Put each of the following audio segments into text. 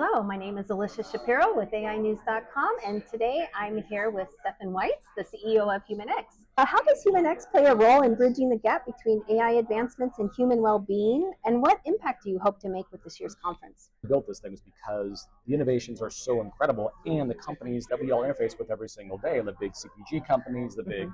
Hello, my name is Alicia Shapiro with AInews.com, and today I'm here with Stefan Weitz, the CEO of HumanX. How does HumanX play a role in bridging the gap between AI advancements and human well-being, and what impact do you hope to make with this year's conference? We built this thing was because the innovations are so incredible, and the companies that we all interface with every single day, the big CPG companies, the big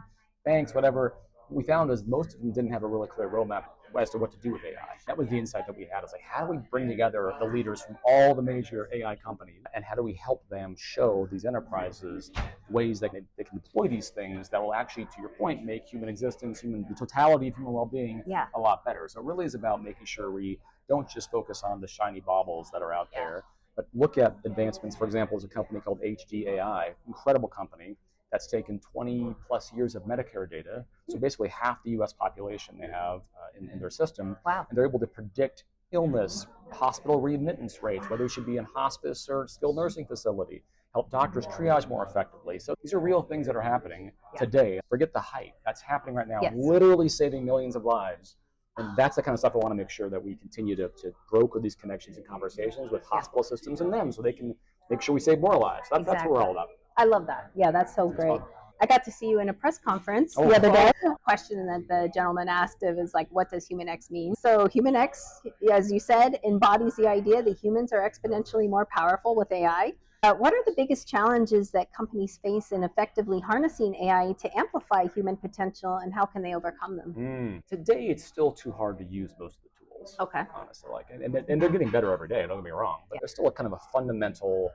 banks, whatever, we found is most of them didn't have a really clear roadmap as to what to do with AI. That was the insight that we had. It's like, how do we bring together the leaders from all the major AI companies, and how do we help them show these enterprises ways that they can deploy these things that will actually, to your point, make human existence, the totality of human well-being a lot better. So it really is about making sure we don't just focus on the shiny baubles that are out there, but look at advancements. For example, there's a company called HGAI, incredible company, that's taken 20 plus years of Medicare data. So basically half the US population they have in their system. Wow. And they're able to predict illness, hospital readmittance rates, whether it should be in hospice or skilled nursing facility, help doctors triage more effectively. So these are real things that are happening today. Forget the hype. That's happening right now, literally saving millions of lives. And that's the kind of stuff I want to make sure that we continue to broker these connections and conversations with hospital systems and them, so they can make sure we save more lives. That's what we're all about. I love that. Yeah, that's so great. I got to see you in a press conference the other day. A question that the gentleman asked is like, what does HumanX mean? So HumanX, as you said, embodies the idea that humans are exponentially more powerful with AI. What are the biggest challenges that companies face in effectively harnessing AI to amplify human potential, and how can they overcome them? Today, it's still too hard to use most of the tools. Honestly, and they're getting better every day. Don't get me wrong, but there's still a kind of a fundamental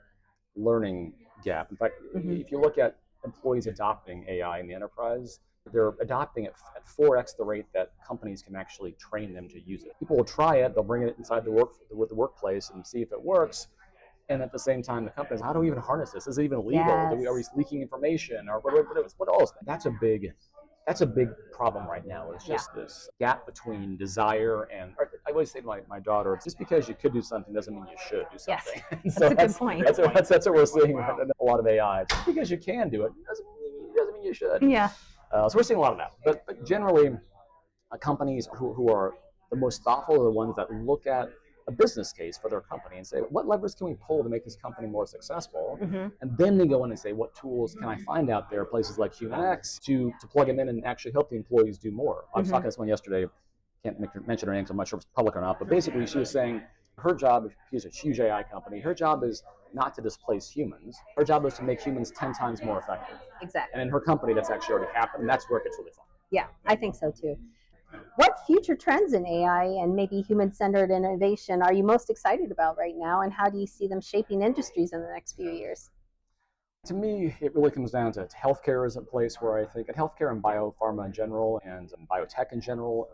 learning gap. In fact, if you look at employees adopting AI in the enterprise, they're adopting it at 4x the rate that companies can actually train them to use it. People will try it, they'll bring it inside the workplace and see if it works. And at the same time, the companies, how do we even harness this? Is it even legal? Are we leaking information? Or what else? That's a big problem right now. It's just this gap between desire and, I always say to my daughter, just because you could do something doesn't mean you should do something. Yes, that's a good point. That's what we're seeing in a lot of AI. Just because you can do it doesn't mean you should. Yeah. So we're seeing a lot of that. But generally, companies who are the most thoughtful are the ones that look at a business case for their company and say, what levers can we pull to make this company more successful? And then they go in and say, what tools can I find out there, places like HumanX, to plug them in and actually help the employees do more. I was talking to someone yesterday, can't mention her name because I'm not sure if it's public or not, but basically she was saying her job, she's a huge AI company, her job is not to displace humans. Her job is to make humans 10 times more effective. Exactly. And in her company, that's actually already happened, and that's where it gets really fun. Yeah, I think so too. What future trends in AI and maybe human-centered innovation are you most excited about right now, and how do you see them shaping industries in the next few years? To me, it really comes down to healthcare is a place where I think, healthcare and biopharma in general, and biotech in general,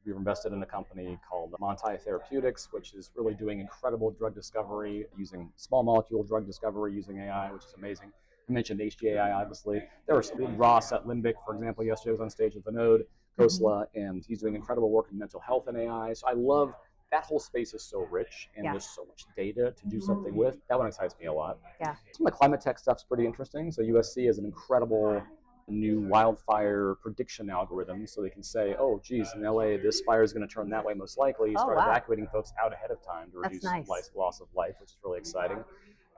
we've invested in a company called Montai Therapeutics, which is really doing incredible drug discovery, using small molecule drug discovery using AI, which is amazing. I mentioned HGAI, obviously. There was Ross at Limbic, for example, yesterday was on stage with Vinod Khosla, and he's doing incredible work in mental health and AI. So I love that whole space is so rich, and there's so much data to do something with. That one excites me a lot. Some of the climate tech stuff's pretty interesting. So USC has an incredible new wildfire prediction algorithm, so they can say, oh, geez, in LA, this fire is going to turn that way most likely. Start evacuating folks out ahead of time to reduce loss of life, which is really exciting.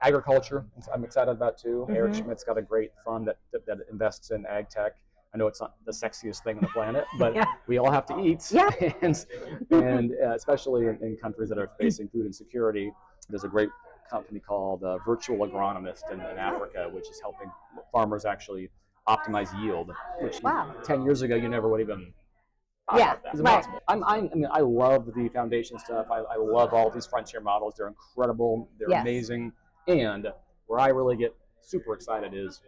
Agriculture, I'm excited about too. Eric Schmidt's got a great fund that invests in ag tech. I know it's not the sexiest thing on the planet, but we all have to eat. And especially in countries that are facing food insecurity, there's a great company called Virtual Agronomist in Africa, which is helping farmers actually optimize yield, which 10 years ago you never would even thought about that. I love the foundation stuff. I love all these frontier models. They're incredible. They're amazing. And where I really get super excited is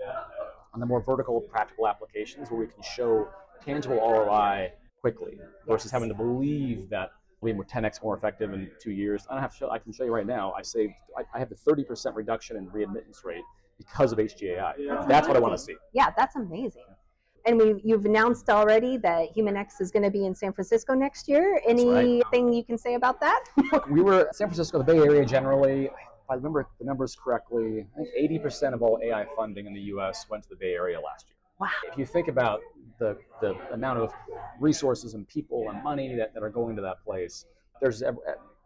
on the more vertical, practical applications where we can show tangible ROI quickly versus having to believe that we're 10x more effective in 2 years. I can show you right now, I have a 30% reduction in readmittance rate because of HGAI. That's what I want to see. Yeah, that's amazing. And you've announced already that HumanX is going to be in San Francisco next year. Anything you can say about that? We were San Francisco, the Bay Area generally. If I remember the numbers correctly, I think 80% of all AI funding in the U.S. went to the Bay Area last year. Wow. If you think about the amount of resources and people and money that are going to that place, there's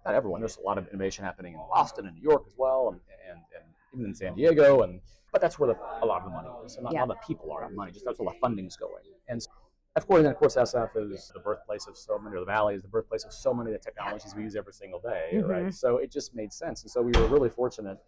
not everyone. There's a lot of innovation happening in Boston and New York as well, and even in San Diego. But that's where a lot of the money is. And not all the people are, not money. Just that's where the funding's going. And so, of course, SF is the birthplace of so many, or the Valley is the birthplace of so many of the technologies we use every single day, right? So it just made sense. And so we were really fortunate.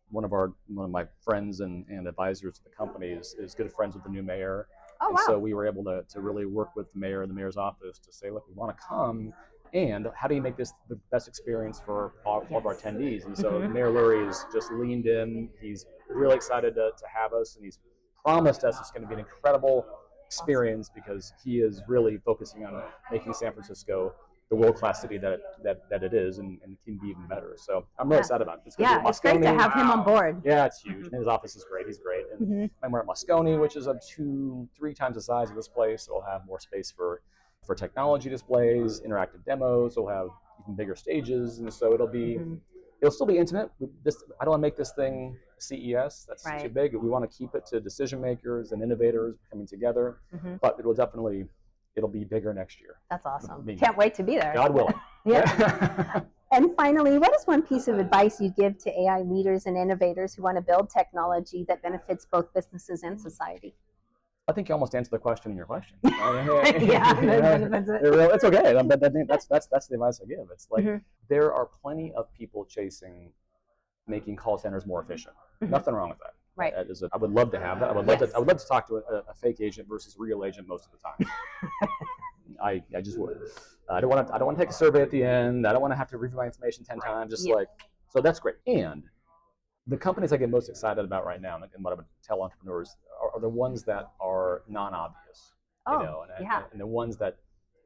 One of my friends and advisors to the company is good friends with the new mayor. Oh, wow. So we were able to really work with the mayor and the mayor's office to say, look, we want to come, and how do you make this the best experience for all of our attendees? And so Mayor Lurie has just leaned in. He's really excited to have us, and he's promised us it's going to be an incredible experience because he is really focusing on making San Francisco the world-class city that it is, and can be even better. So I'm really excited about it. It's great to have him on board. Yeah, it's huge. And his office is great. He's great. And we're at Moscone, which is 2-3 times the size of this place. So we'll have more space for technology displays, interactive demos. We'll have even bigger stages, and so it'll still be intimate. I don't want to make this thing CES. That's too big. We want to keep it to decision makers and innovators coming together. But it'll be bigger next year. That's awesome. Can't wait to be there. God willing. Yeah. And finally, what is one piece of advice you give to AI leaders and innovators who want to build technology that benefits both businesses and society? I think you almost answered the question in your question. It's okay. But that's the advice I give. It's like there are plenty of people chasing making call centers more efficient. Nothing wrong with that. Right. I would love to have that. I would love to talk to a fake agent versus a real agent most of the time. I just would. I don't want to take a survey at the end. I don't want to have to review my information 10 times. So that's great. And the companies I get most excited about right now, and what I would tell entrepreneurs, are the ones that are non-obvious. And the ones that,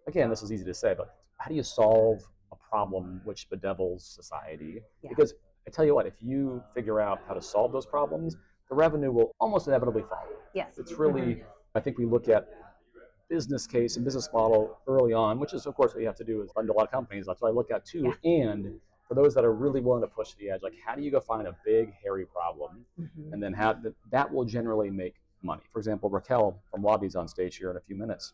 again, this is easy to say, but how do you solve a problem which bedevils society? Because I tell you what, if you figure out how to solve those problems, the revenue will almost inevitably follow. Yes. It's really, I think we look at business case and business model early on, which is, of course, what you have to do is fund a lot of companies. That's what I look at too. And for those that are really willing to push the edge, like how do you go find a big, hairy problem, and then that will generally make money. For example, Raquel from Wabi is on stage here in a few minutes.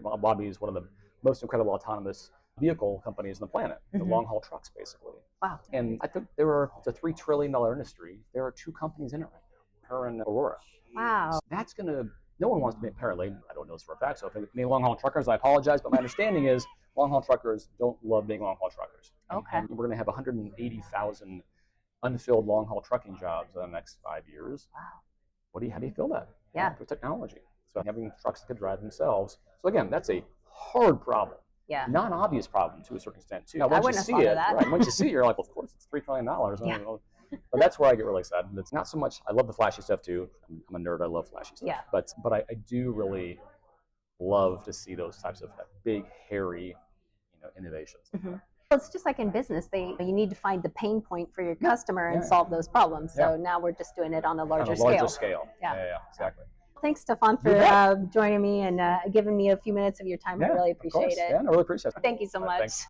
Wabi is one of the most incredible autonomous vehicle companies on the planet, the long-haul trucks, basically. Wow. And I think it's a $3 trillion industry. There are 2 companies in it right now, her and Aurora. Wow. So that's going to, no one wants to be, apparently, I don't know this for a fact, so if any long-haul truckers, I apologize, but my understanding is long-haul truckers don't love being long-haul truckers. Okay. And we're going to have 180,000 unfilled long-haul trucking jobs in the next 5 years. Wow. How do you fill that? Yeah. For technology. So having trucks that could drive themselves. So again, that's a hard problem. Yeah. Non-obvious problem to a certain extent too. Now, once you see it, once you see it, you're like, well, of course, it's $3 trillion. But that's where I get really excited. It's not so much. I love the flashy stuff too. I'm a nerd. I love flashy stuff. Yeah. But I do really love to see those types of big, hairy, innovations. Well, it's just like in business. You need to find the pain point for your customer and solve those problems. So now we're just doing it on a larger scale. Yeah, exactly. Thanks, Stefan, for joining me and giving me a few minutes of your time. I really appreciate it. Yeah, I really appreciate it. Thank you so much. Thanks.